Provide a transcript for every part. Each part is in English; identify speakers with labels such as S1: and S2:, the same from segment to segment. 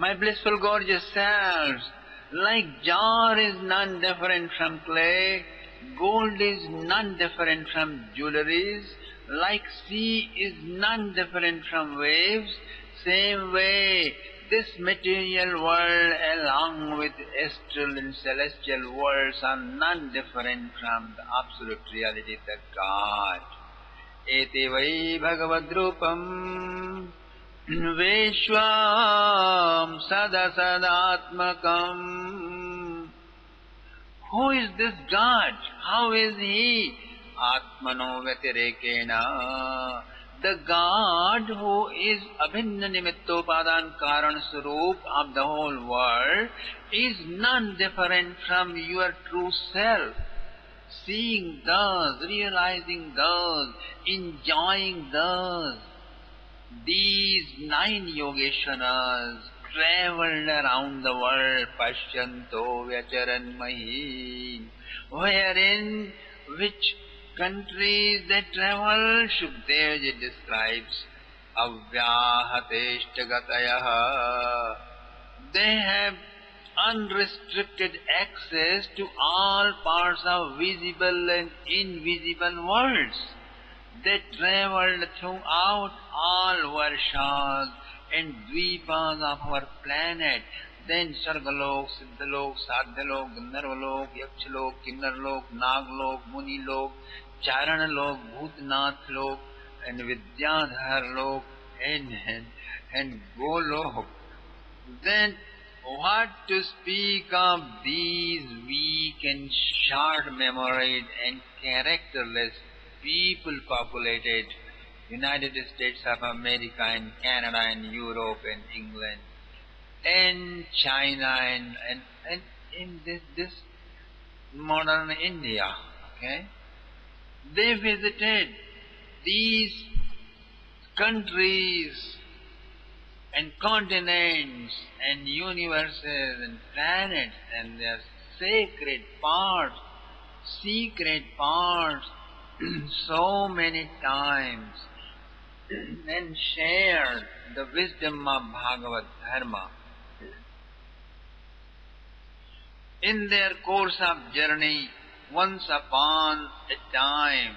S1: My blissful gorgeous selves, like jar is none different from clay, gold is none different from jewelries, like sea is none different from waves, same way this material world along with astral and celestial worlds are none different from the absolute reality, the God. Ete vai bhagavadrupam Veshwam Sadasadatmakam. Who is this God? How is He? Atmano Vyatirekena. The God who is Abhinna Nimittopadan Karan Swarup of the whole world is none different from your true self. Seeing thus, realizing thus, enjoying thus, these 9 Yogeshwaras traveled around the world, Pashyanto Vyacharanmahi, wherein which countries they traveled, Shukdev describes, Avyahateshtagatayaha. They have unrestricted access to all parts of visible and invisible worlds. They travelled throughout all Varshas and Dvipas of our planet, then Sargalok, Siddhalok, Sadhyalok, Gandharvalok, Yakchalok, Kinnarlok, Naglok, Munilok, Charanalok, Bhutnath Lok, and Vidyadharlok, and Golok. Then what to speak of these weak and short-memoried and characterless people populated United States of America and Canada and Europe and England and China and in this modern India, okay? They visited these countries and continents and universes and planets and their sacred parts, secret parts so many times and shared the wisdom of Bhagavad Dharma. In their course of journey, once upon a time,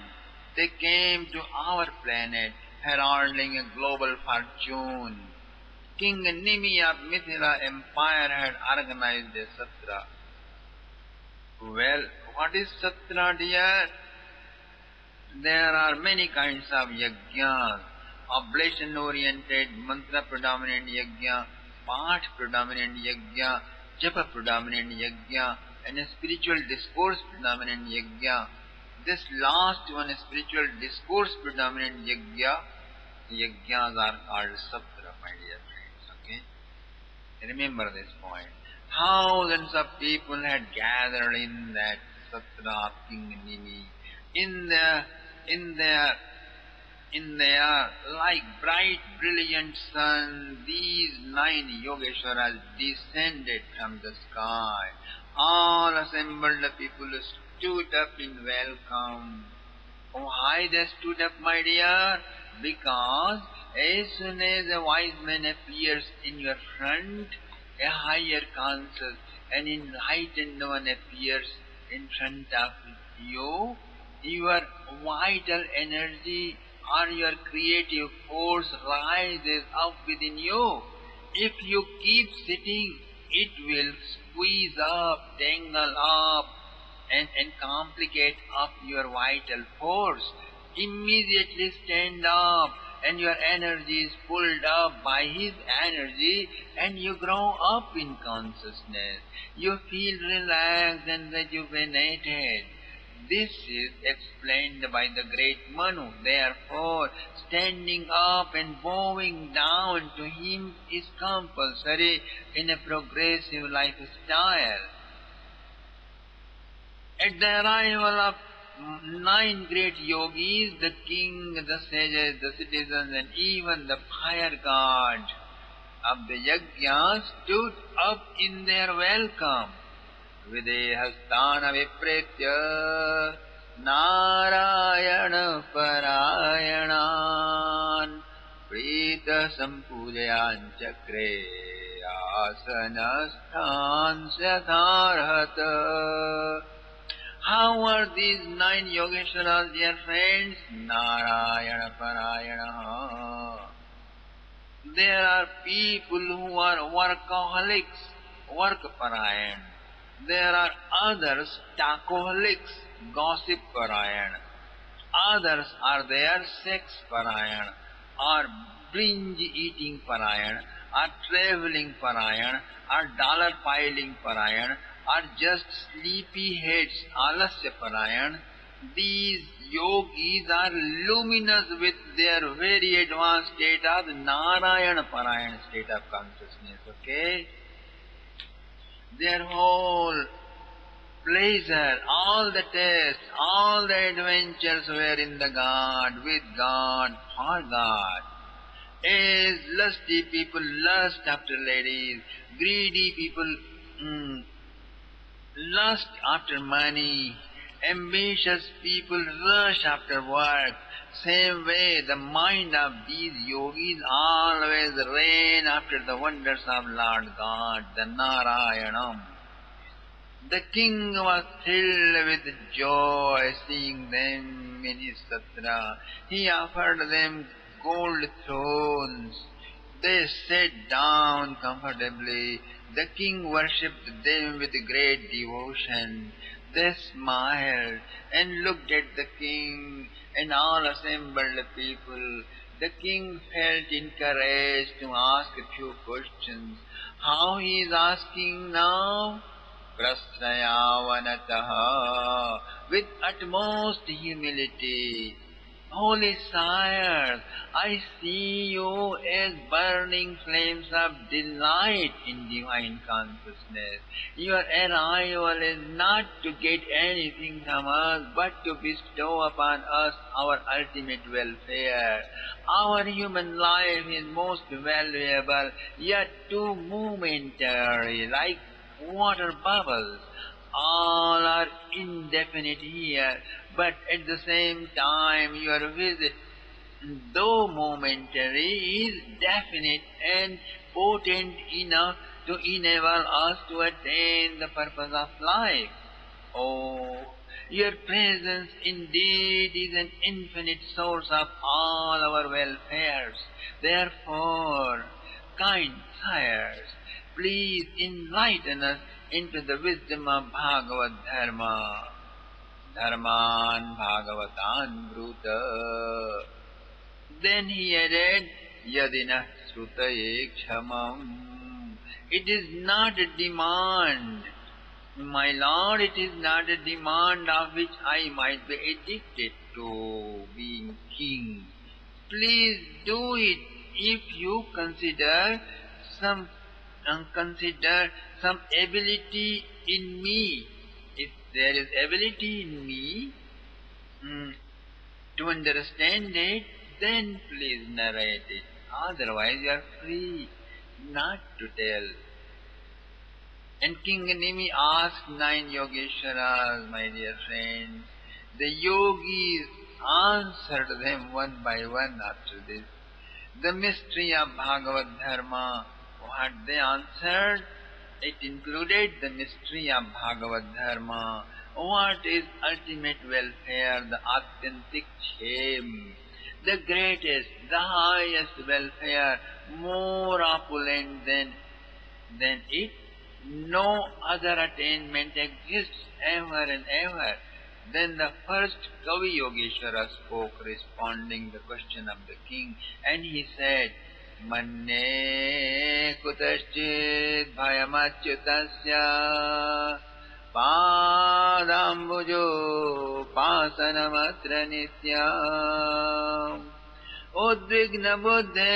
S1: they came to our planet heralding a global fortune. King Nimi of Mithila Empire had organized a satra. Well, what is satra, dear? There are many kinds of yajnas: oblation-oriented, mantra-predominant yajna, path-predominant yajna, japa-predominant yajna, and a spiritual discourse-predominant yajna. This last one, a spiritual discourse-predominant yajnas are called satra, my dear friends, okay? Remember this point. Thousands of people had gathered in that satra of King Nimi. In their like bright, brilliant sun, these 9 Yogeshwaras descended from the sky. All assembled people stood up in welcome. Why they stood up, my dear? Because as soon as a wise man appears in your front, a higher conscious and enlightened one appears in front of you, your vital energy or your creative force rises up within you. If you keep sitting, it will squeeze up, tangle up, and complicate up your vital force. Immediately stand up, and your energy is pulled up by his energy, and you grow up in consciousness. You feel relaxed and rejuvenated. This is explained by the great Manu. Therefore, standing up and bowing down to him is compulsory in a progressive lifestyle. At the arrival of 9 great yogis, the king, the sages, the citizens, and even the fire god of the yajna stood up in their welcome. Videhastana vipretya Narayana Parayanan Prita Sampujayan Chakre asanasthan yatharhata. How are these 9 Yogeshwaras, dear friends? Narayana Parayana. There are people who are workaholics, work-parayan. There are others, tacoholics, gossip-parayan. Others are there, sex-parayan, or binge-eating parayan, or traveling parayan, or dollar-piling parayan, or just sleepy heads, alasya parayan. These yogis are luminous with their very advanced state of Narayana Parayana state of consciousness, okay? Their whole pleasure, all the tests, all the adventures were in the God, with God, for God. As lusty people lust after ladies, greedy people mm, lust after money, ambitious people rush after work. Same way, the mind of these yogis always ran after the wonders of Lord God, the Narayanam. The king was filled with joy seeing them in his satra. He offered them gold thrones. They sat down comfortably. The king worshipped them with great devotion. They smiled and looked at the king and all assembled people. The king felt encouraged to ask a few questions. How he is asking now? Prasnayavanataha, with utmost humility. Holy sires, I see you as burning flames of delight in divine consciousness. Your arrival is not to get anything from us, but to bestow upon us our ultimate welfare. Our human life is most valuable, yet too momentary, like water bubbles. All are indefinite here, but at the same time your visit, though momentary, is definite and potent enough to enable us to attain the purpose of life. Oh, your presence indeed is an infinite source of all our welfares. Therefore, kind sires, please enlighten us into the wisdom of Bhagavad Dharma. Dharman Bhagavatan Bhuta. Then he added, Yadina Srutaye Kshamam. It is not a demand, my lord, it is not a demand of which I might be addicted to being king. Please do it if you some consider some ability in me. If there is ability in me to understand it, then please narrate it. Otherwise you are free not to tell. And King Nimi asked 9 Yogeshwaras, my dear friends. The yogis answered them one by one after this. The mystery of Bhagavad Dharma, what they answered, it included the mystery of Bhagavad Dharma. What is ultimate welfare, the authentic shame, the greatest, the highest welfare, more opulent than it? No other attainment exists ever and ever. Then the first Kavi Yogeshwara spoke, responding the question of the king, and he said, Manne kutaschid bhayamachyutasya padambujo pasanamatra nityam udvigna buddhe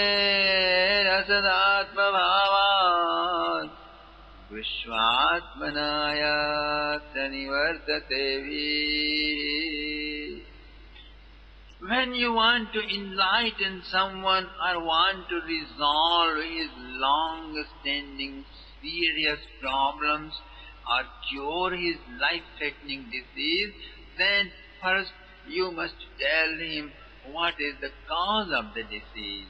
S1: rasadatma bhavat Vishwatmanaya nivartate. When you want to enlighten someone or want to resolve his long-standing serious problems or cure his life-threatening disease, then first you must tell him what is the cause of the disease.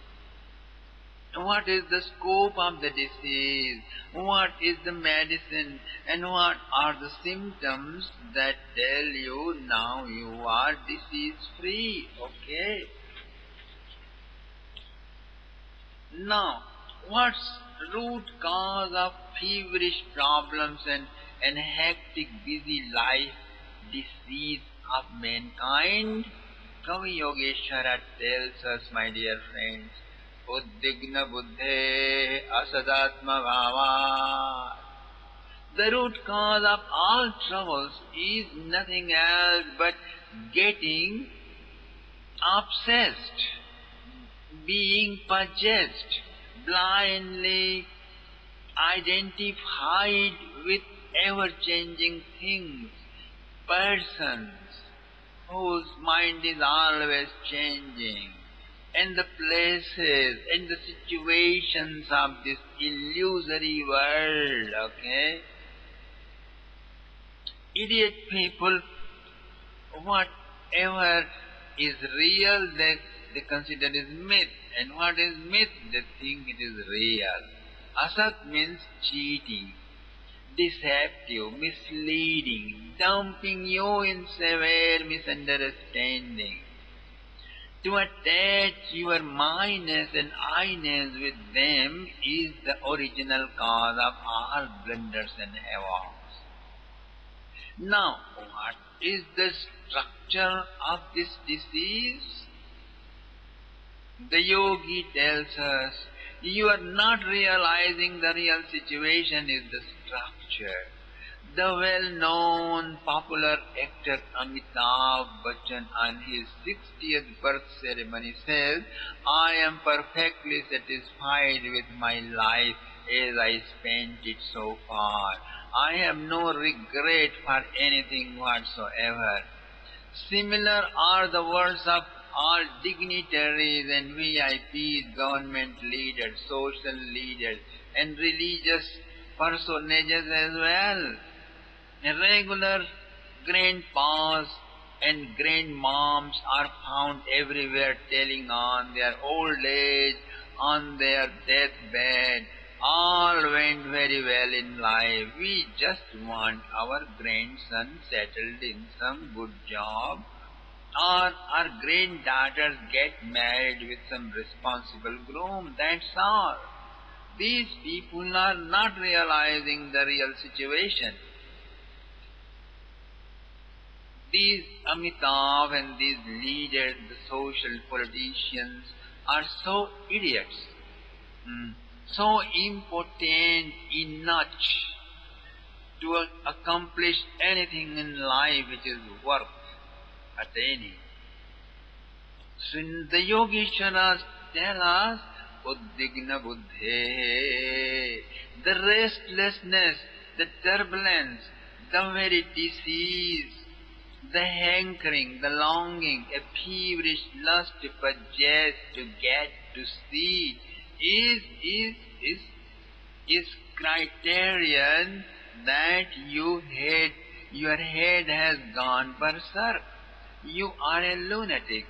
S1: What is the scope of the disease? What is the medicine? And what are the symptoms that tell you now you are disease free? Okay. Now, what's root cause of feverish problems and hectic busy life disease of mankind? Kavi Yogeshwara tells us, my dear friends, Uddigna buddhe asadatma bhava. The root cause of all troubles is nothing else but getting obsessed, being possessed, blindly identified with ever-changing things, persons, whose mind is always changing, and the places and the situations of this illusory world, okay? Idiot people, whatever is real, they consider is myth, and what is myth, they think it is real. Asat means cheating, deceptive, misleading, dumping you in severe misunderstanding. To attach your minus and I-ness with them is the original cause of all blunders and havocs. Now, what is the structure of this disease? The yogi tells us, you are not realizing the real situation is the structure. The well-known popular actor Amitabh Bachchan on his 60th birth ceremony says, I am perfectly satisfied with my life as I spent it so far. I have no regret for anything whatsoever. Similar are the words of all dignitaries and VIPs, government leaders, social leaders, and religious personages as well. Regular grandpas and grandmoms are found everywhere telling on their old age, on their deathbed, all went very well in life. We just want our grandson settled in some good job, or our granddaughters get married with some responsible groom. That's all. These people are not realizing the real situation. These Amitabh and these leaders, the social politicians, are so idiots, so impotent, inert to accomplish anything in life which is worth attaining. So the Yogisvaras tell us, Uddigna buddhe, the restlessness, the turbulence, the very disease, the hankering, the longing, a feverish lust to possess, to get, to see, is criterion that your head has gone berserk. You are a lunatic,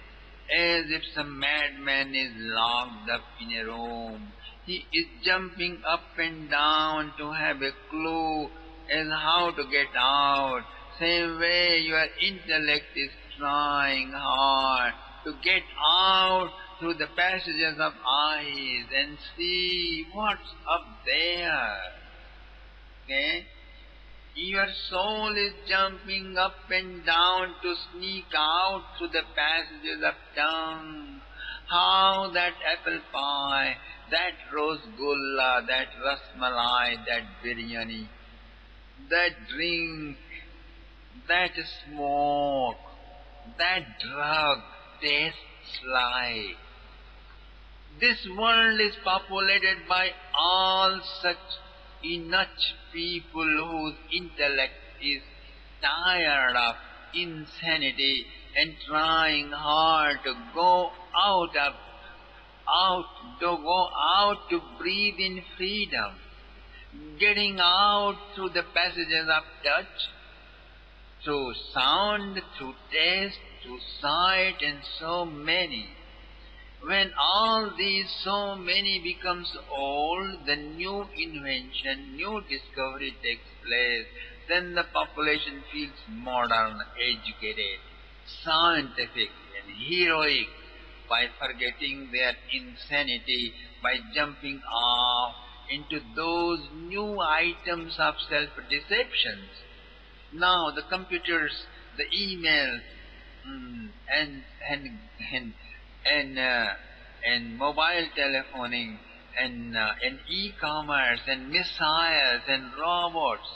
S1: as if some madman is locked up in a room. He is jumping up and down to have a clue as how to get out. Same way your intellect is trying hard to get out through the passages of eyes and see what's up there. Okay? Your soul is jumping up and down to sneak out through the passages of tongue. How that apple pie, that rosgulla, that rasmalai, that biryani, that drink, that smoke, that drug tastes like. This world is populated by all such inert people whose intellect is tired of insanity and trying hard to go out to breathe in freedom, getting out through the passages of touch, through sound, through taste, through sight, and so many. When all these so many becomes old, the new invention, new discovery takes place. Then the population feels modern, educated, scientific and heroic by forgetting their insanity, by jumping off into those new items of self-deceptions. Now the computers, the emails, and and and uh, and mobile telephoning and e-commerce and missiles and robots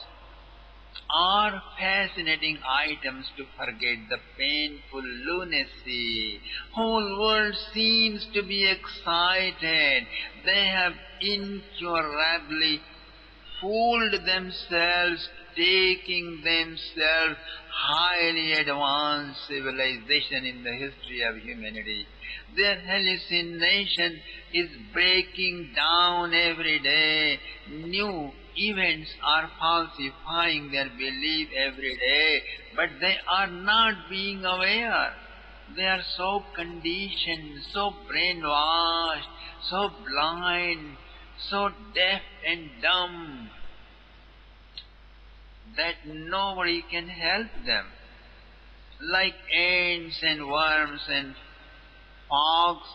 S1: are fascinating items to forget the painful lunacy. Whole world seems to be excited. They have incurably fooled themselves, taking themselves highly advanced civilization in the history of humanity. Their hallucination is breaking down every day. New events are falsifying their belief every day, but they are not being aware. They are so conditioned, so brainwashed, so blind, so deaf and dumb that nobody can help them. Like ants and worms and fogs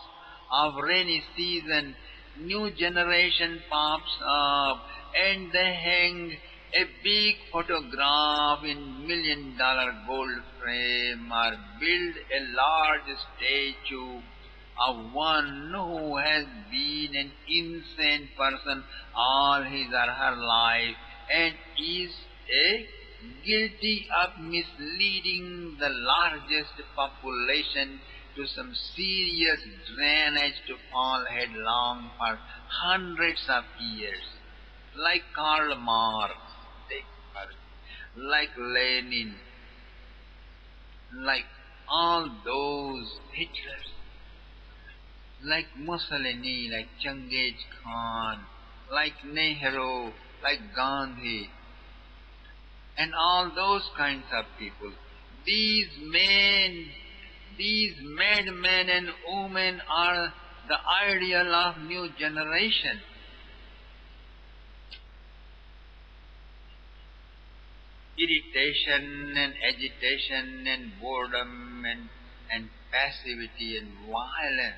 S1: of rainy season, new generation pops up and they hang a big photograph in $1 million gold frame or build a large statue of one who has been an insane person all his or her life and is a guilty of misleading the largest population to some serious drainage to fall headlong for hundreds of years, like Karl Marx, like Lenin, like all those Hitlers, like Mussolini, like Genghis Khan, like Nehru, like Gandhi, and all those kinds of people. These men, these madmen and women are the ideal of new generation. Irritation and agitation and boredom and passivity and violence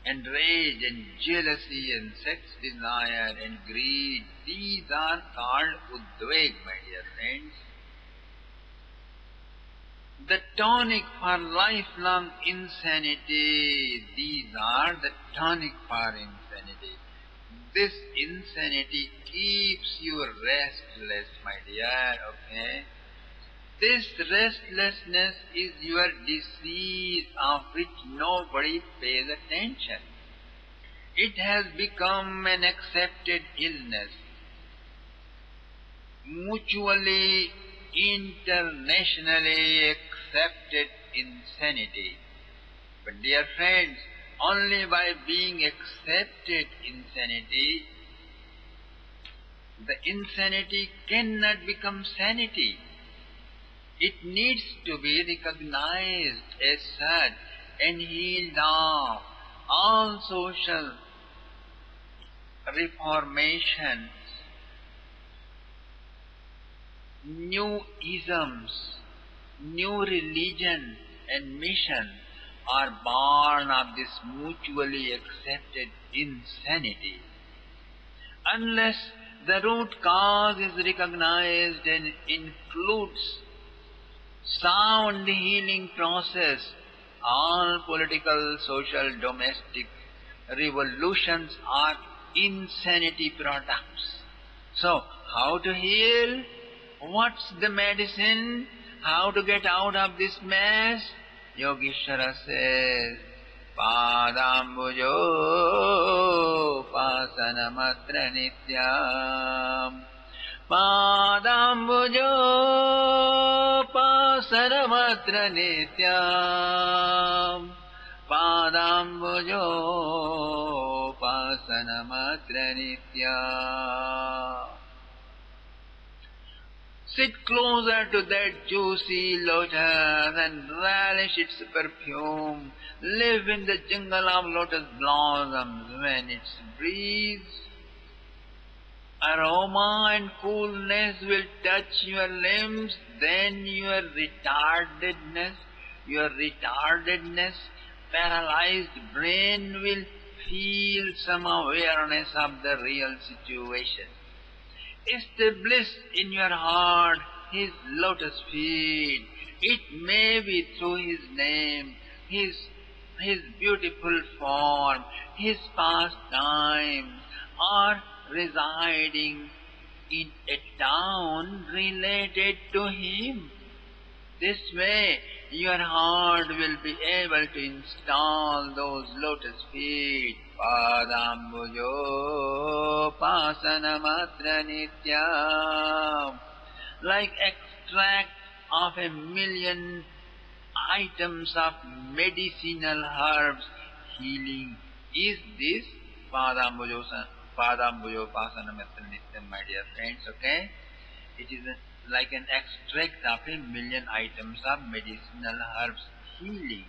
S1: and rage and jealousy and sex desire and greed, these are called udveg, my dear friends. The tonic for lifelong insanity, these are the tonic for insanity. This insanity keeps you restless, my dear, okay? This restlessness is your disease of which nobody pays attention. It has become an accepted illness, mutually, internationally accepted insanity. But dear friends, only by being accepted insanity, the insanity cannot become sanity. It needs to be recognized as such and healed of. All social reformations, new isms, new religion and mission are born of this mutually accepted insanity. Unless the root cause is recognized and includes sound healing process, all political, social, domestic revolutions are insanity products. So, how to heal? What's the medicine? How to get out of this mess? Yogisvara says, Padambujo pasanamatra nityam. Padambujo pasanamatra nityam. Padambujo pasanamatra nityam. Sit closer to that juicy lotus and relish its perfume. Live in the jungle of lotus blossoms when its breeze, aroma and coolness will touch your limbs. Then your retardedness, paralyzed brain will feel some awareness of the real situation. Establish in your heart His lotus feet. It may be through His name, His beautiful form, His pastimes, or residing in a town related to Him. This way, your heart will be able to install those lotus feet. Padambujo pasanamatra nityam. Like extract of 1,000,000 items of medicinal herbs, healing is this Padambujo pasanamatra nityam, my dear friends, okay? It is like an extract of 1,000,000 items of medicinal herbs healing.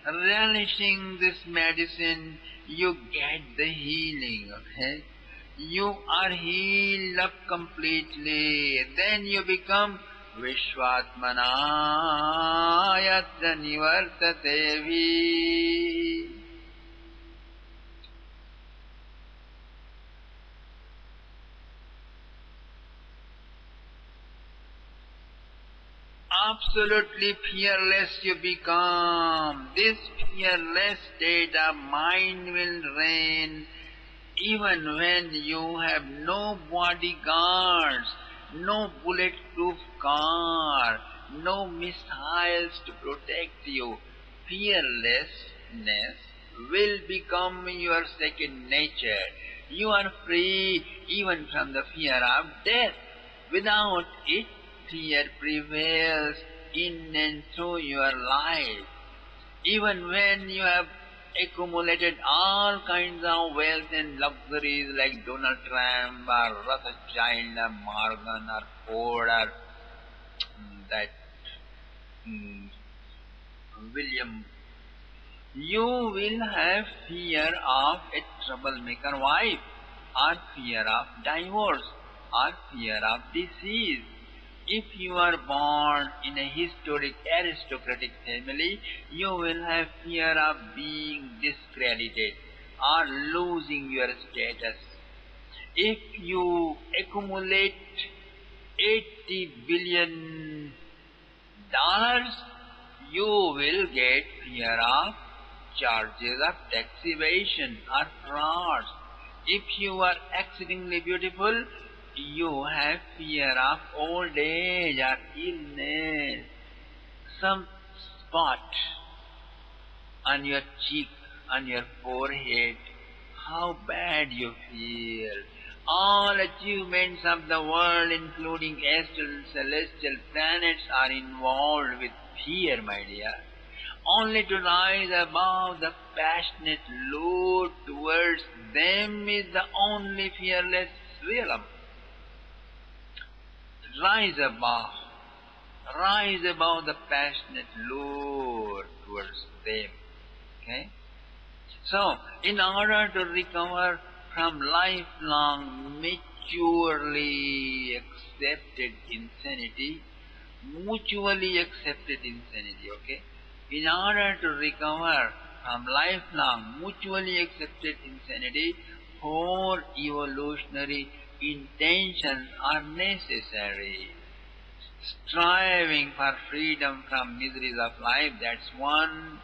S1: Relishing this medicine, you get the healing, okay? You are healed up completely. Then you become Vishwatmana yatra nivartatevi. Absolutely fearless you become. This fearless state of mind will reign even when you have no bodyguards, no bulletproof car, no missiles to protect you. Fearlessness will become your second nature. You are free even from the fear of death. Without it, fear prevails in and through your life. Even when you have accumulated all kinds of wealth and luxuries like Donald Trump or Rothschild or Morgan or Ford or that William, you will have fear of a troublemaker wife, or fear of divorce, or fear of disease. If you are born in a historic aristocratic family, you will have fear of being discredited or losing your status. If you accumulate $80 billion, you will get fear of charges of tax evasion or frauds. If you are exceedingly beautiful, you have fear of old age or illness. Some spot on your cheek, on your forehead, how bad you feel. All achievements of the world, including astral and celestial planets, are involved with fear, my dear. Only to rise above the passionate load towards them is the only fearless realm. Rise above the passionate lure towards them. Okay? So, in order to recover from lifelong, mutually accepted insanity, okay? In order to recover from lifelong, mutually accepted insanity, 4 evolutionary intentions are necessary. Striving for freedom from miseries of life, that's one.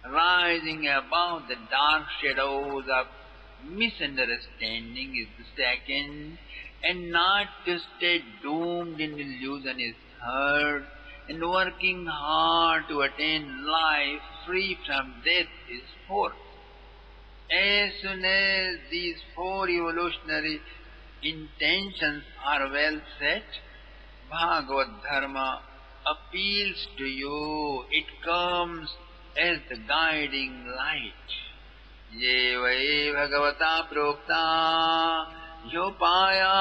S1: Rising above the dark shadows of misunderstanding is the second. And not to stay doomed in illusion is third. And working hard to attain life free from death is fourth. As soon as these 4 evolutionary intentions are well set, Bhagavad Dharma appeals to you. It comes as the guiding light. Ye vai bhagavata prokta Yopaya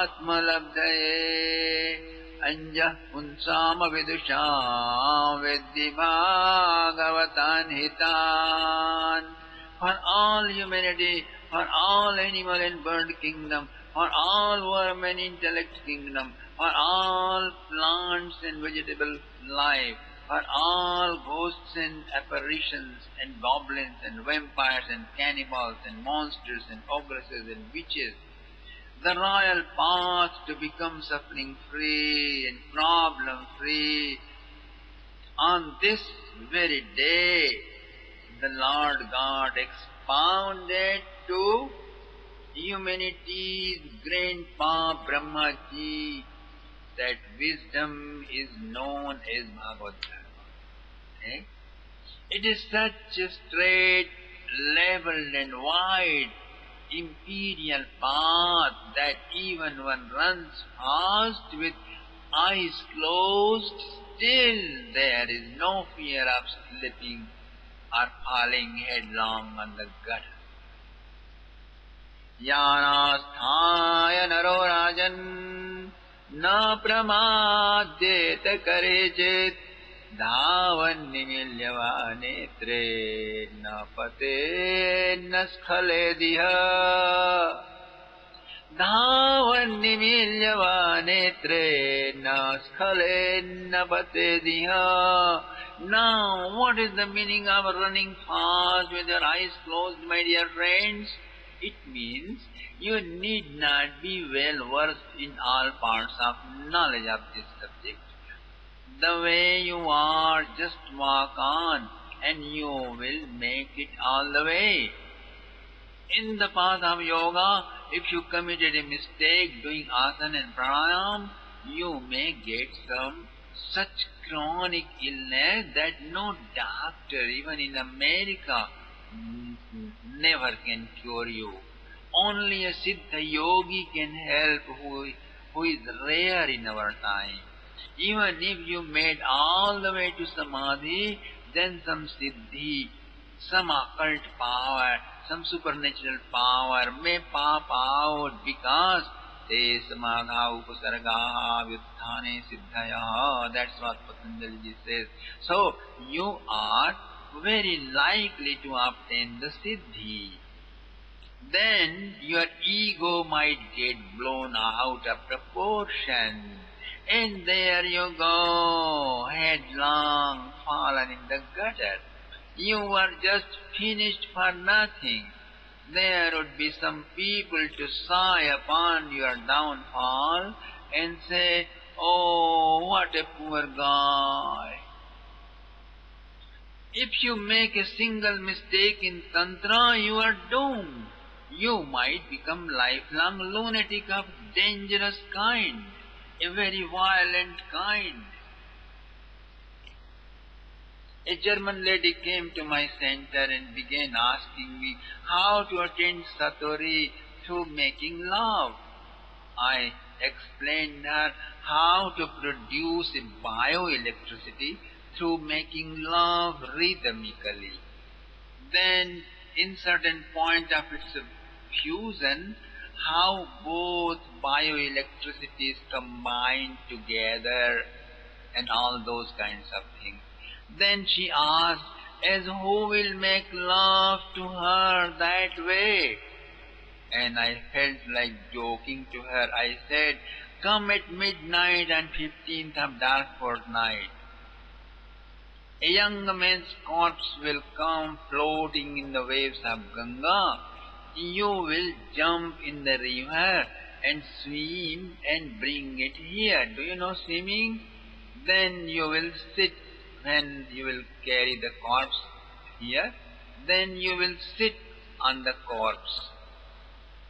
S1: Atmalabdaye Anjah Punsama Vidusham Veddi Bhagavatan Hitan. For all humanity, for all animal and bird kingdom, for all worm and intellect kingdom, for all plants and vegetable life, for all ghosts and apparitions and goblins and vampires and cannibals and monsters and ogresses and witches, the royal path to become suffering free and problem free. On this very day, the Lord God expounded to humanity's grandpa Brahmaji that wisdom is known as Bhagavad Gita. Eh? It is such a straight, leveled and wide imperial path that even one runs fast with eyes closed, still there is no fear of slipping or falling headlong on the gutter. Yanasthaya naro rajan na pramadyet karechit dhavan nimilyava netre na pate na skhale diha. Dhavan nimilyava netre na skhale na pate diha. Now, what is the meaning of running fast with your eyes closed, my dear friends? It means you need not be well versed in all parts of knowledge of this subject. The way you are, just walk on and you will make it all the way. In the path of yoga, if you committed a mistake doing asana and pranayam, you may get some such chronic illness that no doctor, even in America, never can cure you. Only a Siddha yogi can help who is rare in our time. Even if you made all the way to Samadhi, then some Siddhi, some occult power, some supernatural power may pop out because te samagha upasargaha vyutthane siddhaya. That's what Patanjali says. So, you are very likely to obtain the Siddhi. Then your ego might get blown out of proportion. And there you go, headlong, fallen in the gutter. You were just finished for nothing. There would be some people to sigh upon your downfall and say, oh, what a poor guy. If you make a single mistake in Tantra, you are doomed. You might become lifelong lunatic of dangerous kind, a very violent kind. A German lady came to my center and began asking me how to attain Satori through making love. I explained her how to produce a bioelectricity through making love rhythmically. Then, in certain point of its fusion, how both bioelectricities combine together and all those kinds of things. Then she asked, as who will make love to her that way? And I felt like joking to her. I said, come at midnight on 15th of dark fortnight. A young man's corpse will come floating in the waves of Ganga. You will jump in the river and swim and bring it here. Do you know swimming? Then you will sit when you will carry the corpse here. Then you will sit on the corpse,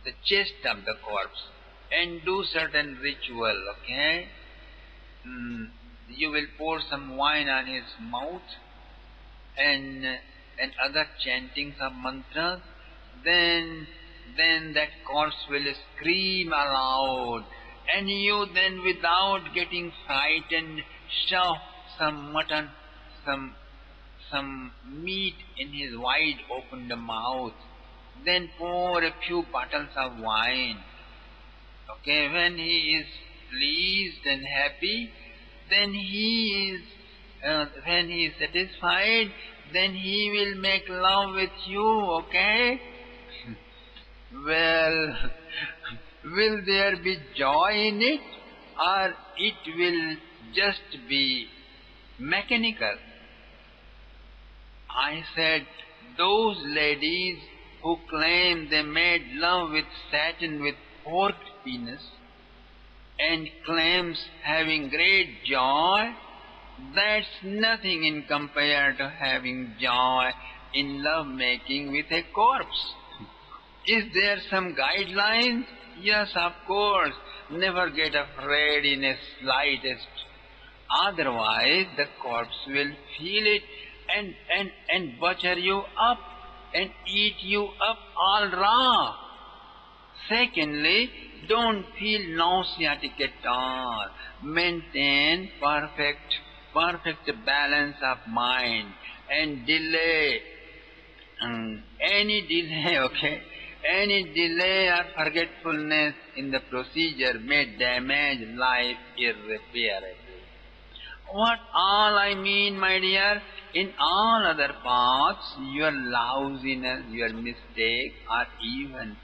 S1: the chest of the corpse, and do certain ritual, okay? You will pour some wine on his mouth and other chantings of mantras. Then that corpse will scream aloud, and you then, without getting frightened, shove some mutton, some meat in his wide opened mouth. then pour a few bottles of wine. Okay, when he is pleased and happy, then when he is satisfied, then he will make love with you, okay? Well, will there be joy in it, or it will just be mechanical? I said, those ladies who claim they made love with Saturn with forked penis and claims having great joy, that's nothing in compared to having joy in love making with a corpse. Is there some guidelines? Yes, of course. Never get afraid in a slightest. Otherwise, the corpse will feel it and butcher you up and eat you up all raw. Secondly, don't feel nauseatic at all. Maintain perfect balance of mind and delay. Any delay, okay? Any delay or forgetfulness in the procedure may damage life irreparably. What all I mean, my dear, in all other paths, your lousiness, your mistake, or even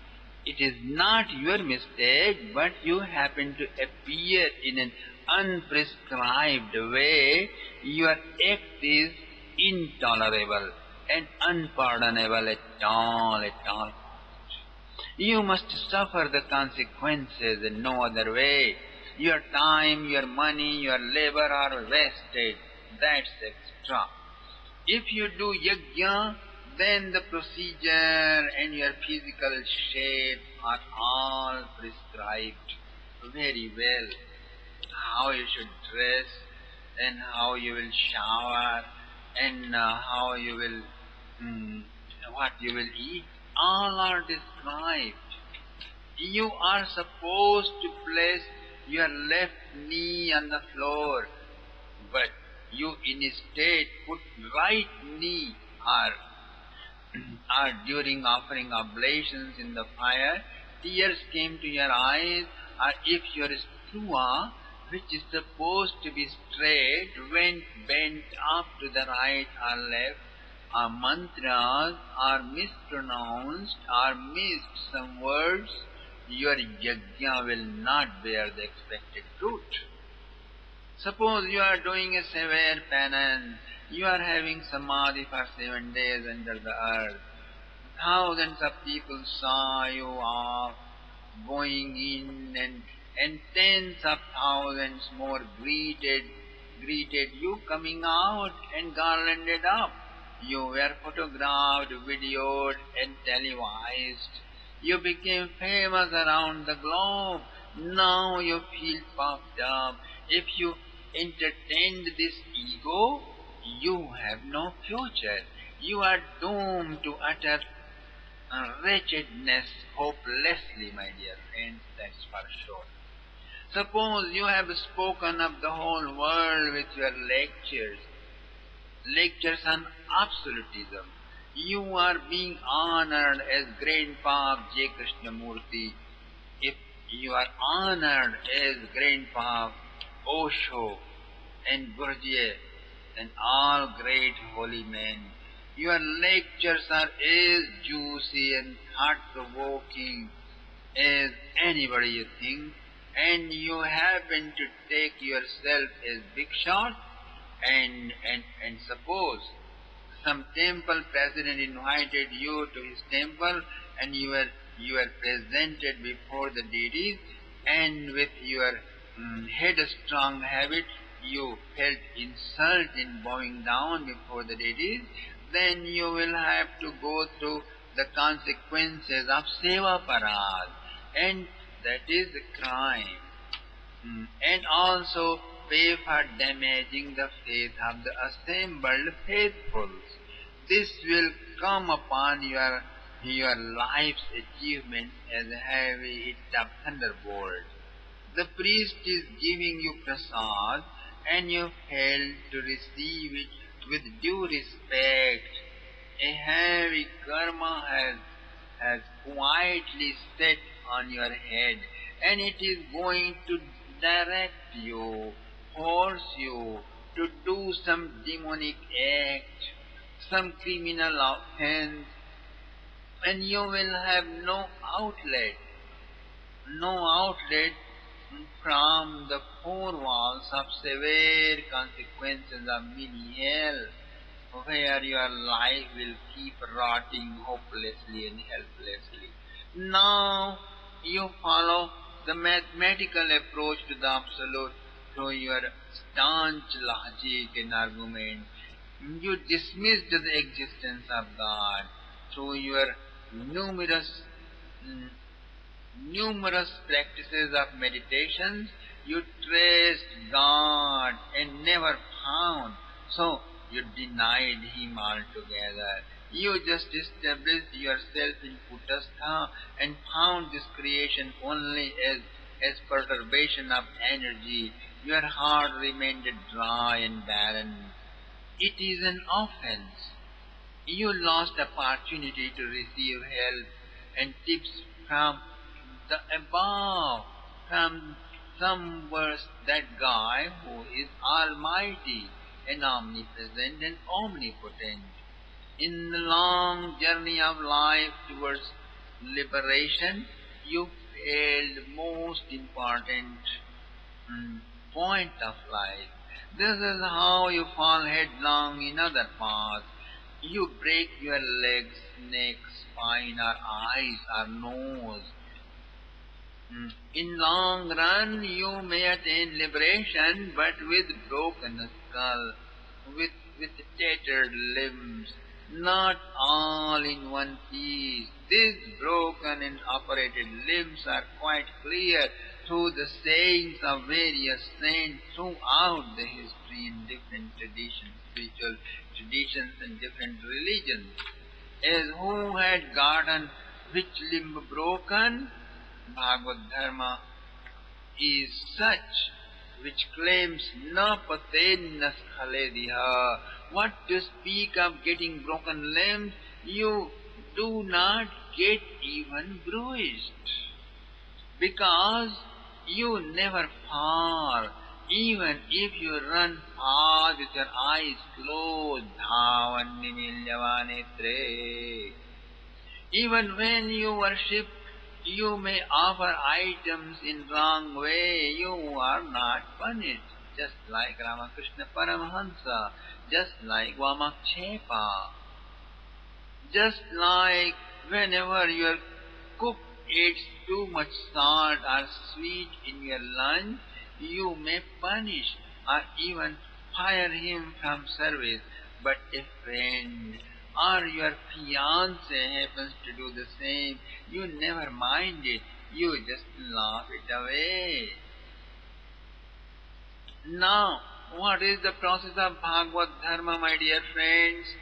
S1: it is not your mistake, but you happen to appear in an unprescribed way, your act is intolerable and unpardonable at all. You must suffer the consequences in no other way. Your time, your money, your labor are wasted. That's extra. If you do yajna, then the procedure and your physical shape are all prescribed very well. How you should dress, and how you will shower, and how you will, what you will eat, all are described. You are supposed to place your left knee on the floor, but you instead put right knee or during offering oblations in the fire, tears came to your eyes, or if your strua, which is supposed to be straight, went bent up to the right or left, or mantras are mispronounced or missed some words, your yajna will not bear the expected fruit. Suppose you are doing a severe penance, you are having samadhi for 7 days under the earth. Thousands of people saw you off, going in, and tens of thousands more greeted you coming out and garlanded up. You were photographed, videoed, and televised. You became famous around the globe. Now you feel puffed up. If you entertained this ego, you have no future. You are doomed to utter wretchedness hopelessly, my dear friends, that's for sure. Suppose you have spoken of the whole world with your lectures on absolutism. You are being honored as Grandpa of J. Krishnamurti. If you are honored as Grandpa of Osho and Gurdjieff and all great holy men, your lectures are as juicy and thought-provoking as anybody you think, and you happen to take yourself as big shot, and suppose some temple president invited you to his temple, and you were presented before the deities, and with your headstrong habit you felt insult in bowing down before the deities, then you will have to go through the consequences of seva parad, and that is a crime. And also pay for damaging the faith of the assembled faithfuls. This will come upon your life's achievements as a heavy hit of thunderbolt. The priest is giving you prasad, and you fail to receive it with due respect. A heavy karma has has quietly set on your head, and it is going to direct you, force you to do some demonic act, some criminal offense, and you will have no outlet from the four walls of severe consequences of mini hell, where your life will keep rotting hopelessly and helplessly. Now you follow the mathematical approach to the absolute through your staunch logic and argument. You dismissed the existence of God through your numerous mm, numerous practices of meditations. You traced God and never found, so you denied Him altogether. You just established yourself in Kutastha and found this creation only as perturbation of energy. Your heart remained dry and barren. It is an offense. You lost opportunity to receive help and tips from the above, from some verse, that guy who is almighty and omnipresent and omnipotent. In the long journey of life towards liberation, you failed most important mm, point of life. This is how you fall headlong in other paths. You break your legs, neck, spine, or eyes, or nose. In long run, you may attain liberation, but with broken skull, with tattered limbs, not all in one piece. These broken and operated limbs are quite clear through the sayings of various saints throughout the history in different traditions, spiritual traditions and different religions. As who had gotten which limb broken, Bhagavad Dharma is such which claims na paten na skhalediha. What to speak of getting broken limbs, you do not get even bruised, because you never fall. Even if you run fast with your eyes closed, dhavan nimilyavanetre. Even when you worship, you may offer items in wrong way. You are not punished, just like Ramakrishna Paramahansa, just like Vamakshepa, just like whenever your cook eats too much salt or sweet in your lunch, you may punish or even fire him from service. But a friend or your fiance happens to do the same, you never mind it, you just laugh it away. Now, what is the process of Bhagavad Dharma, my dear friends?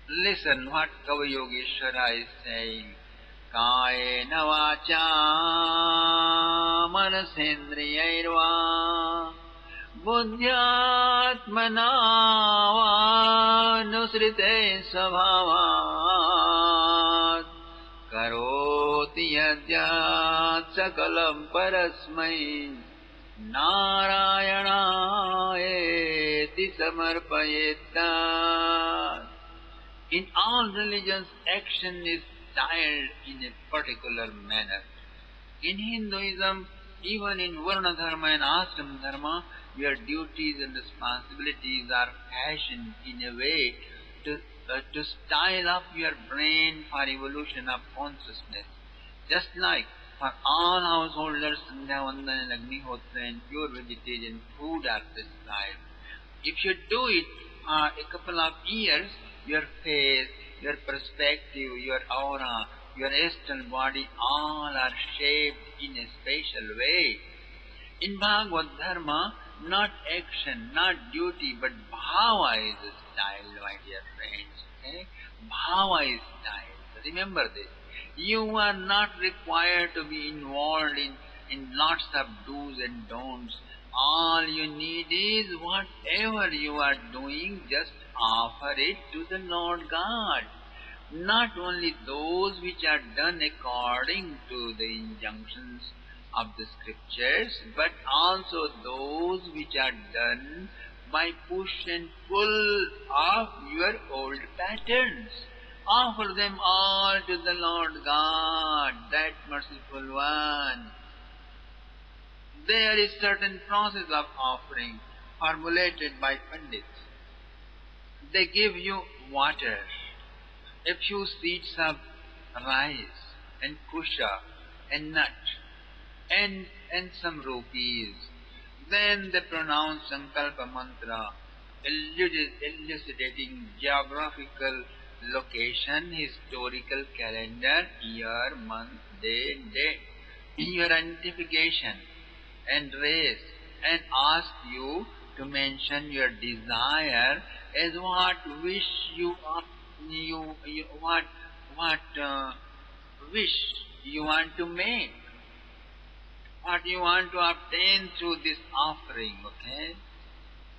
S1: Listen what Kavi Yogisvara is saying. Kayena vacha manasendriyairva buddhyatmana vanusrite svabhavat karoti yadyat sakalam parasmai narayanaeti samarpayetat. In all religions, action is styled in a particular manner. In Hinduism, even in Varna Dharma and Ashram Dharma, your duties and responsibilities are fashioned in a way to style up your brain for evolution of consciousness. Just like for all householders, Sandhya Vandan and Agnihotra and pure vegetarian food are prescribed. If you do it for a couple of years, your face, your perspective, your aura, your astral body, all are shaped in a special way. In Bhagavad Dharma, not action, not duty, but bhava is styled, my dear friends. Okay? Bhava is styled. Remember this. You are not required to be involved in lots of do's and don'ts. All you need is whatever you are doing, just offer it to the Lord God. not only those which are done according to the injunctions of the scriptures, but also those which are done by push and pull of your old patterns. Offer them all to the Lord God, that merciful one. There is certain process of offering formulated by Pandits. They give you water, a few seeds of rice and kusha and nut and some rupees. Then they pronounce Sankalpa mantra, elucidating geographical location, historical calendar, year, month, day, and date, your identification and race, and ask you to mention your desire as what wish you are, what wish you want to make, what you want to obtain through this offering, okay?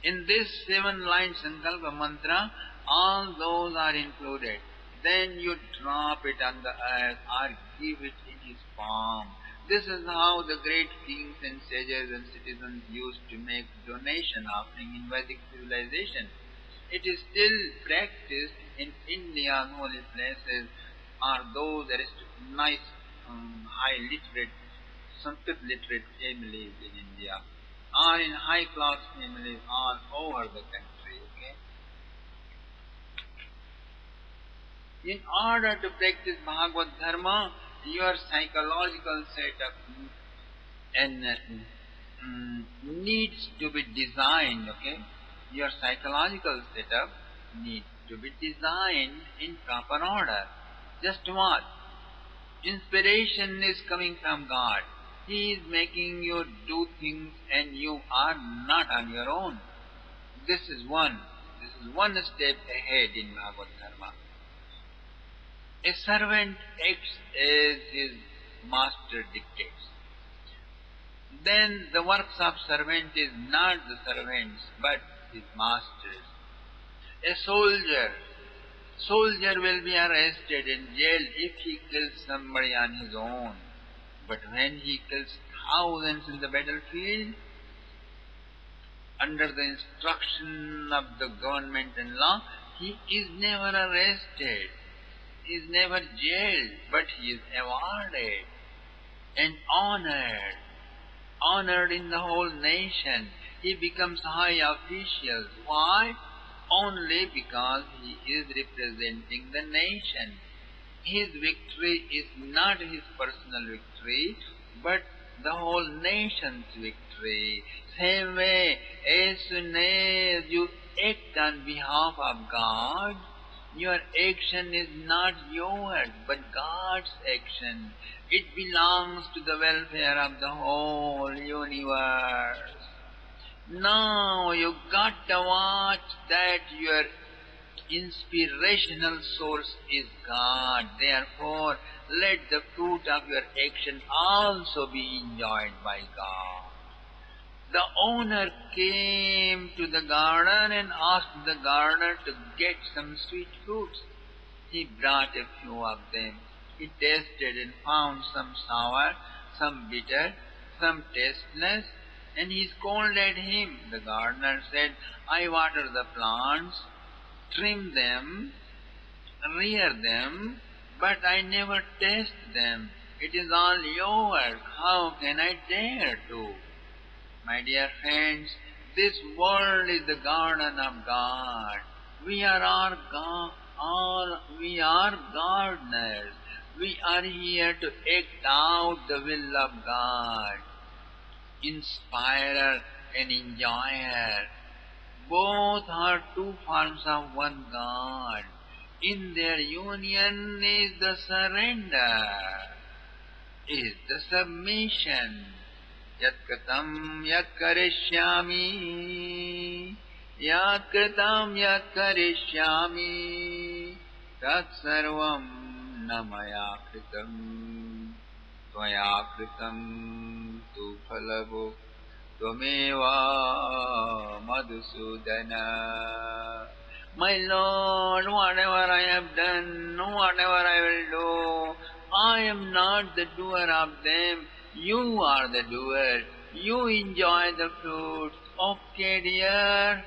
S1: In this 7-line Sankalpa mantra, all those are included. Then you drop it on the earth or give it in his palm. This is how the great kings and sages and citizens used to make donation offering in Vedic civilization. It is still practiced in India's holy places, or those nice, high literate, Sanskrit literate families in India, or in high class families all over the country. Okay? In order to practice Bhagavad Dharma, your psychological setup and needs to be designed, okay? Your psychological setup needs to be designed in proper order. Just what? Inspiration is coming from God. He is making you do things and you are not on your own. This is one step ahead in Bhagavad Dharma. A servant acts as his master dictates. Then the works of servant is not the servant's but his master's. A soldier will be arrested and jailed if he kills somebody on his own. But when he kills thousands in the battlefield, under the instruction of the government and law, he is never arrested. He is never jailed, but he is awarded and honored in the whole nation. He becomes high official. Why? Only because he is representing the nation. His victory is not his personal victory, but the whole nation's victory. Same way, as soon as you act on behalf of God, your action is not yours, but God's action. It belongs to the welfare of the whole universe. Now you got to watch that your inspirational source is God. Therefore, let the fruit of your action also be enjoyed by God. The owner came to the garden and asked the gardener to get some sweet fruits. He brought a few of them. He tasted and found some sour, some bitter, some tasteless, and he scolded him. The gardener said, I water the plants, trim them, rear them, but I never taste them. It is all yours. How can I dare to? My dear friends, this world is the garden of God. We are gardeners. We are here to act out the will of God. Inspirer and enjoyer. Both are two forms of one God. In their union is the surrender, is the submission. Yat kritam yat karishyami, yat kritam yat karishyami, tat sarvam na maya kritam, tvaya kritam tu phalavo, tvameva madhusudana. My Lord, whatever I have done, whatever I will do, I am not the doer of them. You are the doer. You enjoy the fruits. Okay, dear.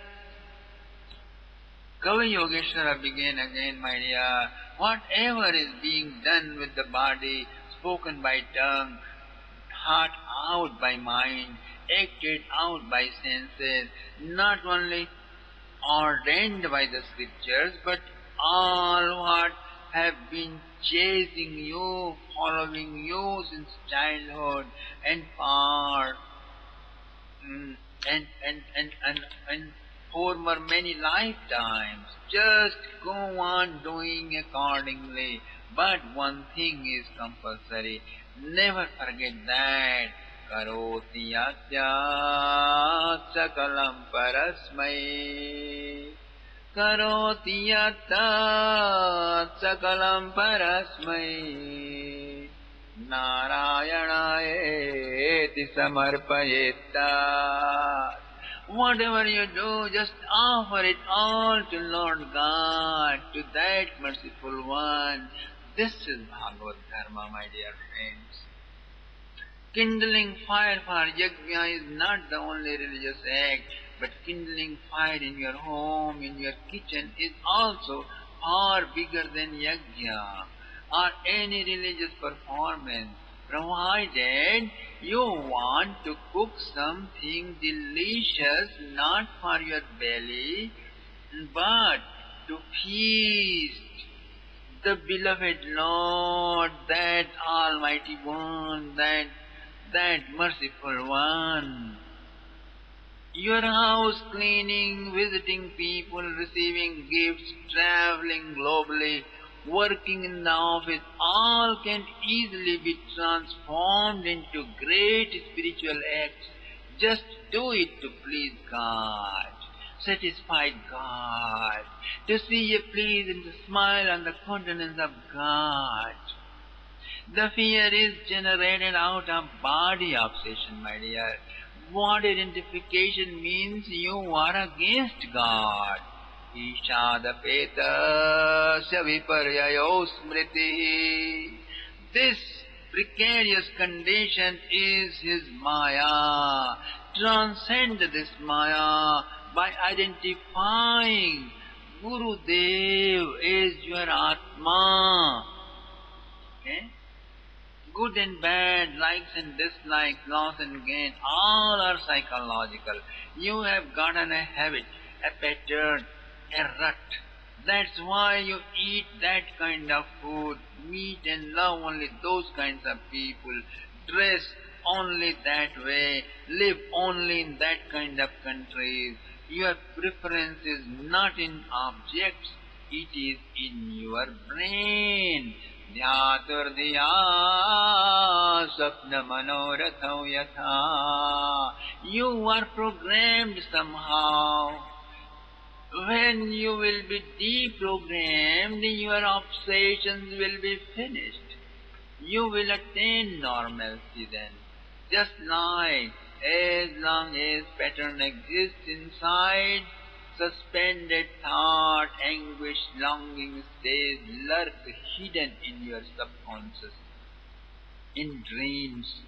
S1: Kavi Yogisvara began again, my dear. Whatever is being done with the body, spoken by tongue, thought out by mind, acted out by senses, not only ordained by the scriptures, but all what have been chasing you, following you since childhood and for mm, and former many lifetimes. Just go on doing accordingly. But one thing is compulsory. Never forget that. Karoti yatyat sakalam parasmai. Karoti yatyat sakalam parasmai. Narayanaeti samarpayetta. Whatever you do, just offer it all to Lord God, to that merciful one. This is Bhagavad Dharma, my dear friends. Kindling fire for yajna is not the only religious act, but kindling fire in your home, in your kitchen is also far bigger than yajna or any religious performance, provided you want to cook something delicious not for your belly, but to feast the beloved Lord, that Almighty One, that merciful one. Your house cleaning, visiting people, receiving gifts, traveling globally, working in the office, all can easily be transformed into great spiritual acts. Just do it to please God, satisfy God, to see a pleasant smile on the countenance of God. The fear is generated out of body obsession, my dear. Body identification means you are against God. Ishadapeta viparyayo smriti. This precarious condition is his maya. Transcend this maya by identifying Guru Dev as your Atma. Okay? Good and bad, likes and dislikes, loss and gain, all are psychological. You have gotten a habit, a pattern, a rut. That's why you eat that kind of food, meet and love only those kinds of people, dress only that way, live only in that kind of countries. Your preference is not in objects, it is in your brain. Dhyaturdiya sapna manoratham yatha. You are programmed somehow. When you will be deprogrammed, your obsessions will be finished. You will attain normalcy then. Just like as long as pattern exists inside, suspended thought, anguish, longing stays lurk hidden in your subconscious, in dreams.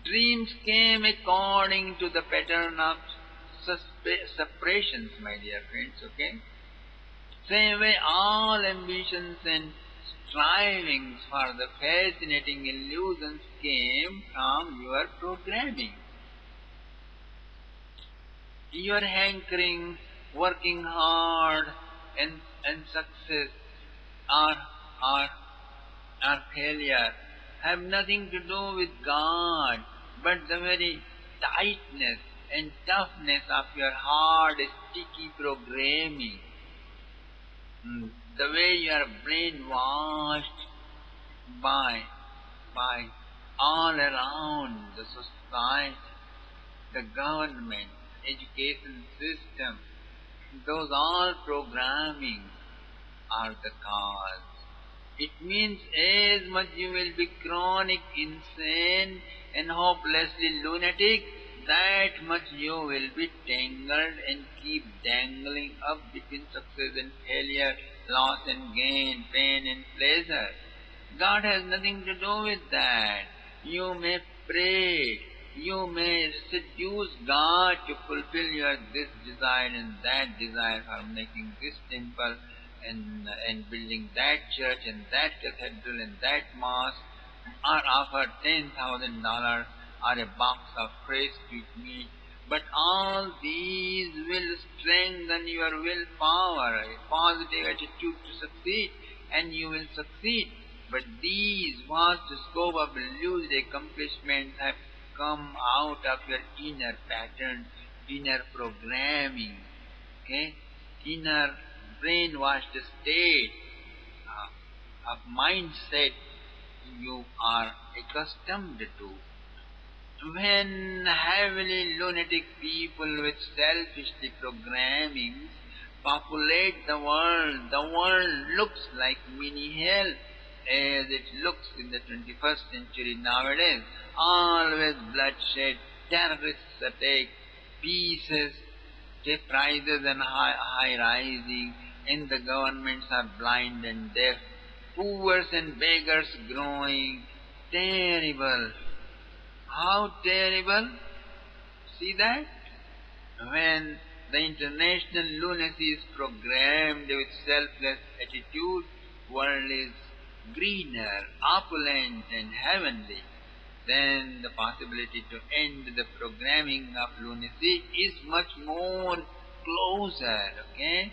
S1: Dreams came according to the pattern of suppressions, my dear friends, okay? Same way all ambitions and strivings for the fascinating illusions came from your programming. Your hankering, working hard, and success or, or, or failure have nothing to do with God, but the very tightness and toughness of your hard, sticky programming. The way you are brainwashed by all around the society, the government, education system, those all programming are the cause. It means as much you will be chronic insane and hopelessly lunatic, that much you will be tangled and keep dangling up between success and failure, loss and gain, pain and pleasure. God has nothing to do with that. You may pray, you may seduce God to fulfill your this desire and that desire for making this temple and building that church and that cathedral and that mosque, or offer $10,000 or a box of fresh sweet meat. But all these will strengthen your willpower, a positive attitude to succeed, and you will succeed. But these vast scope of illusory accomplishments have come out of your inner pattern, inner programming, okay, inner brainwashed state of mindset you are accustomed to. When heavily lunatic people with selfishly programming populate the world looks like mini hell as it looks in the 21st century nowadays. Always bloodshed, terrorist attack, pieces, prices and high rising, and the governments are blind and deaf. Poor and beggars growing. Terrible. How terrible? See that? When the international lunacy is programmed with selfless attitude, world is greener, opulent and heavenly. Then the possibility to end the programming of lunacy is much more closer, okay?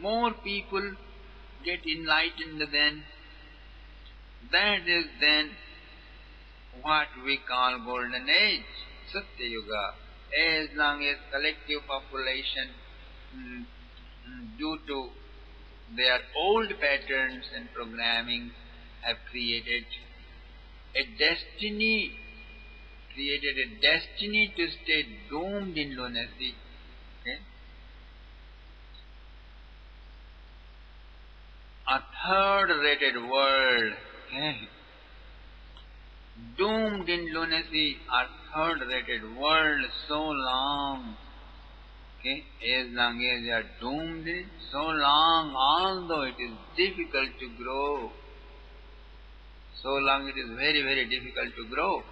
S1: More people get enlightened then. That is then what we call golden age, Satya Yuga. As long as collective population, due to their old patterns and programming, have created a destiny to stay doomed in lunacy. Okay? A third-rated world, okay? Doomed in lunacy, a third-rated world so long, okay? As long as you are doomed in it, so long, although it is difficult to grow, so long it is very, very difficult to grow,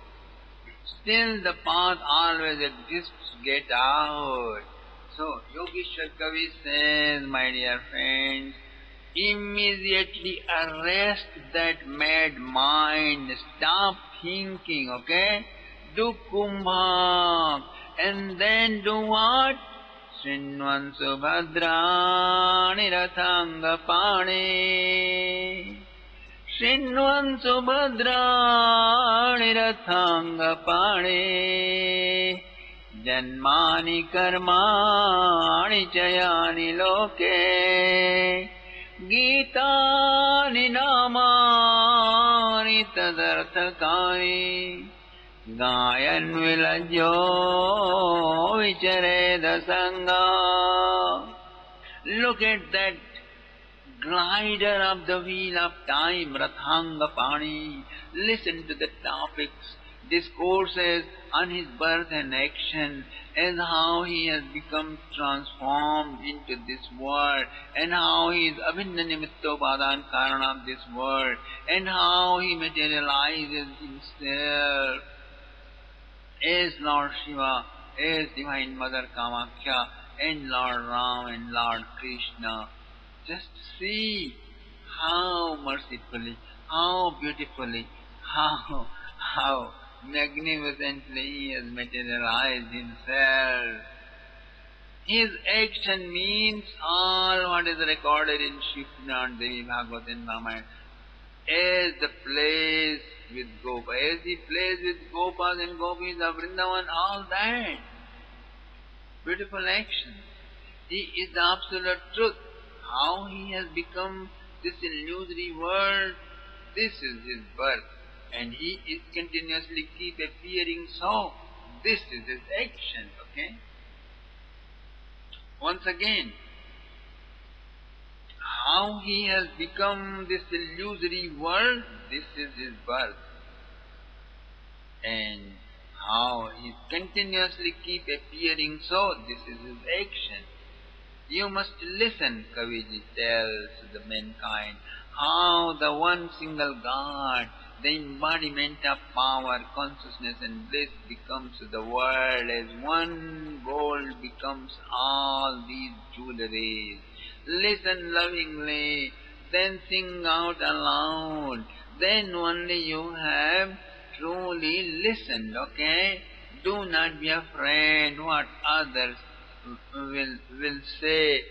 S1: still the path always exists to get out. So, Yogisvara Kavi says, my dear friends, immediately arrest that mad mind. Stop thinking, okay? Do kumbha. And then do what? Srinvan subhadrani rathanga pane. Srinvan subhadrani rathanga pane. Janmani karmani chayani loke. Gītāni nāmāni tadarthakāni Gāyan vilajyo vichareda sangha. Look at that glider of the wheel of time, Rathanga Pani. Listen to the topics, discourses on his birth and action, and how he has become transformed into this world, and how he is Abhinna Nimittopadan Karana of this world, and how he materializes himself as Lord Shiva, as Divine Mother Kamakhya, and Lord Ram and Lord Krishna. Just see how mercifully, how beautifully, how magnificently he has materialized himself. His action means all what is recorded in Shivpurana, Devi Bhagavad and Ramayana. As the plays with Gopa, as he plays with Gopas and Gopis of Vrindavan, all that. Beautiful action. He is the absolute truth. How he has become this illusory world, this is his birth. And he is continuously keep appearing so. This is his action, okay? Once again, how he has become this illusory world, this is his birth. And how he continuously keep appearing so, this is his action. You must listen, Kaviji tells the mankind, how the one single God, the embodiment of power, consciousness and bliss becomes the world as one gold becomes all these jewelries. Listen lovingly, then sing out aloud, then only you have truly listened, okay? Do not be afraid what others will say.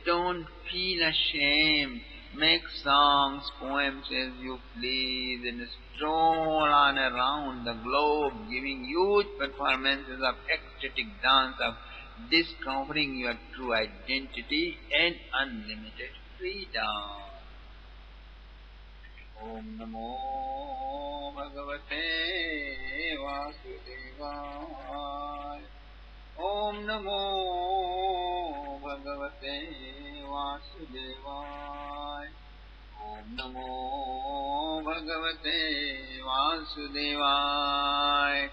S1: Don't feel ashamed. Make songs, poems as you please, and stroll on around the globe, giving huge performances of ecstatic dance of discovering your true identity and unlimited freedom. Om Namo Bhagavate Vasudevaya. Om Namo Bhagavate Vasudevaya. Om Namo Bhagavate Vasudevaya.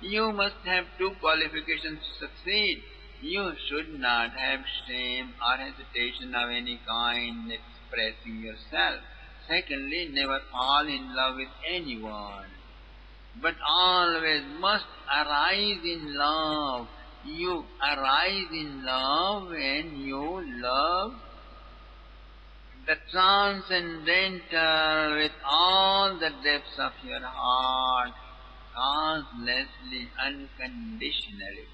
S1: You must have two qualifications to succeed. You should not have shame or hesitation of any kind expressing yourself. Secondly, never fall in love with anyone, but always must arise in love. You arise in love when you love the transcendental with all the depths of your heart, causelessly, unconditionally.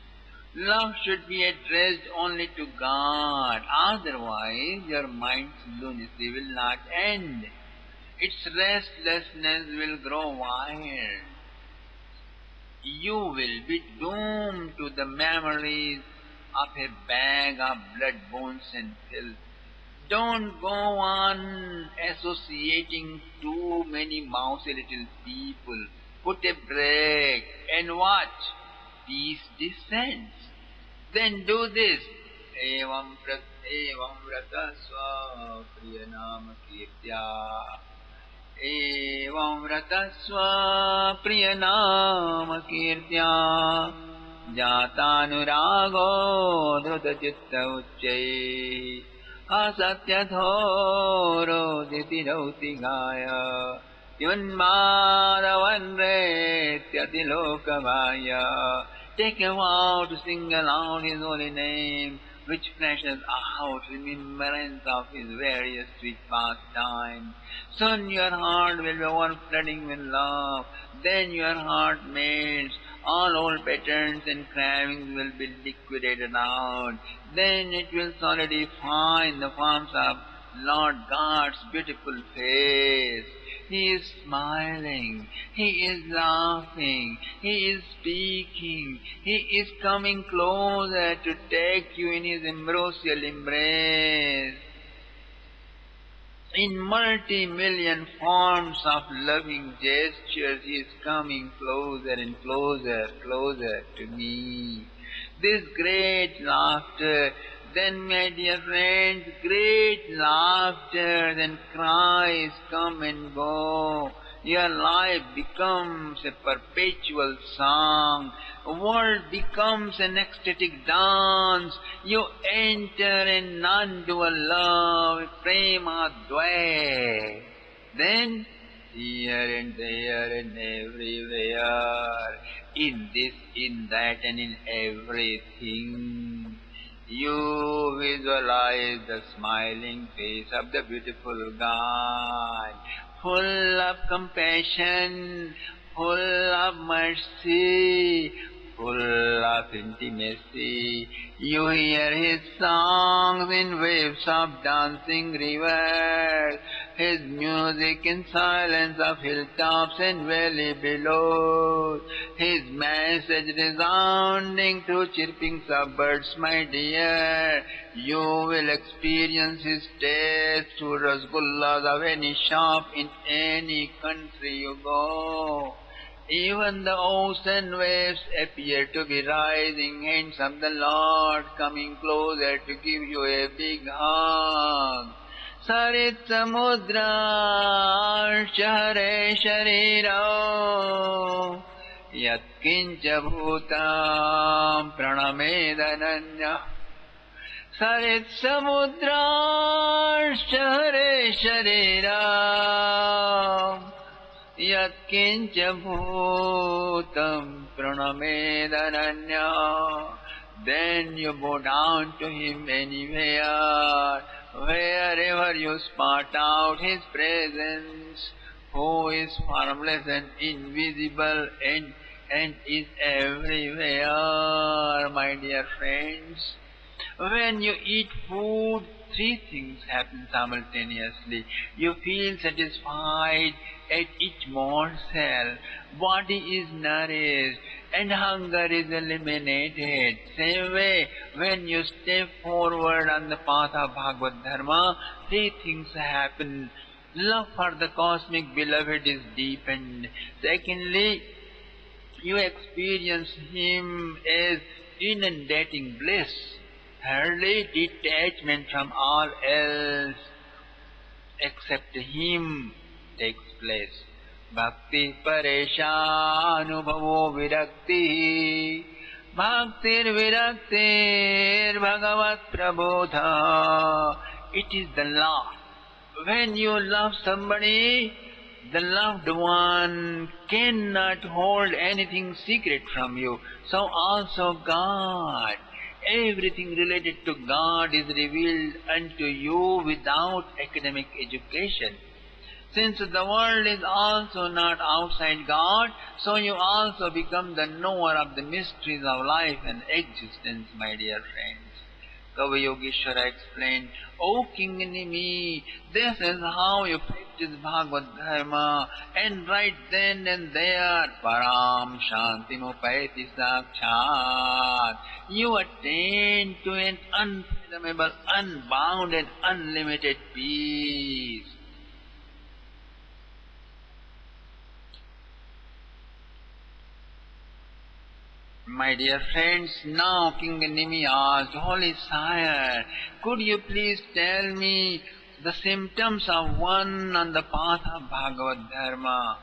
S1: Love should be addressed only to God, otherwise your mind's lunacy will not end. Its restlessness will grow wild. You will be doomed to the memories of a bag of blood, bones and filth. Don't go on associating too many mousy little people. Put a break and watch. Peace descends. Then do this. Evam vrata swa priyanam kirtya. Evam vrata swa priyanam kirtya. Jatanurago dhrutta chitta uchchay. Asatyadhoro ditirauti gaya. Yunmadavanretyatilokavaya. Take a vow to sing aloud His holy name, which flashes out remembrance of His various sweet pastimes. Soon your heart will be overflooding with love. Then your heart melts. All old patterns and cravings will be liquidated out. Then it will solidify in the forms of Lord God's beautiful face. He is smiling. He is laughing. He is speaking. He is coming closer to take you in His ambrosial embrace. In multi-million forms of loving gestures, He is coming closer and closer, closer to me. This great laughter, then my dear friends, great laughter, then cries come and go. Your life becomes a perpetual song. The world becomes an ecstatic dance. You enter a non-dual love, prema dvaya. Then, here and there and everywhere, in this, in that and in everything, you visualize the smiling face of the beautiful God, full of compassion, full of mercy, full of intimacy. You hear His songs in waves of dancing rivers, His music in silence of hilltops and valley below, His message resounding through chirpings of birds, my dear. You will experience His taste through rasgullas of any shop in any country you go. Even the ocean waves appear to be rising hands of the Lord coming closer to give you a big hug. Sarit samudra share shariro Yatkincha bhutam pranamedananya Sarit samudrascha hare shariram Yatkincha bhutam pranamedananya Then you bow down to him anywhere, wherever you spot out his presence, who is formless and invisible and is everywhere, my dear friends. When you eat food, three things happen simultaneously. You feel satisfied at each morsel. Body is nourished and hunger is eliminated. Same way, when you step forward on the path of Bhagavad Dharma, three things happen. Love for the cosmic beloved is deepened. Secondly, you experience him as inundating bliss. Thirdly, detachment from all else except him takes place. Bhakti pareshanubhavo virakti bhaktir viraktir bhagavat prabodha. It is the love. When you love somebody, the loved one cannot hold anything secret from you. So also God. Everything related to God is revealed unto you without academic education. Since the world is also not outside God, so you also become the knower of the mysteries of life and existence, my dear friends. Kavi Yogisvara explained, O King Nimi, this is how you practice Bhagavad Dharma, and right then and there, Param Shantimupayati Sakshat, you attain to an unfathomable, unbound and unlimited peace. My dear friends, now King Nimi asked, Holy Sire, could you please tell me the symptoms of one on the path of Bhagavad Dharma?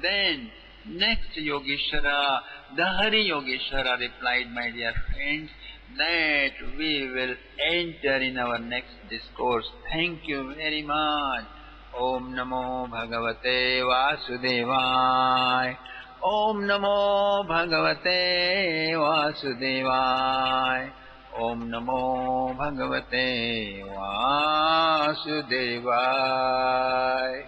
S1: Then, next Yogeshwara, the Hari Yogeshwara replied, my dear friends, that we will enter in our next discourse. Thank you very much. Om Namo Bhagavate Vasudevaya. Om Namo Bhagavate Vasudevaya. Om Namo Bhagavate Vasudevaya.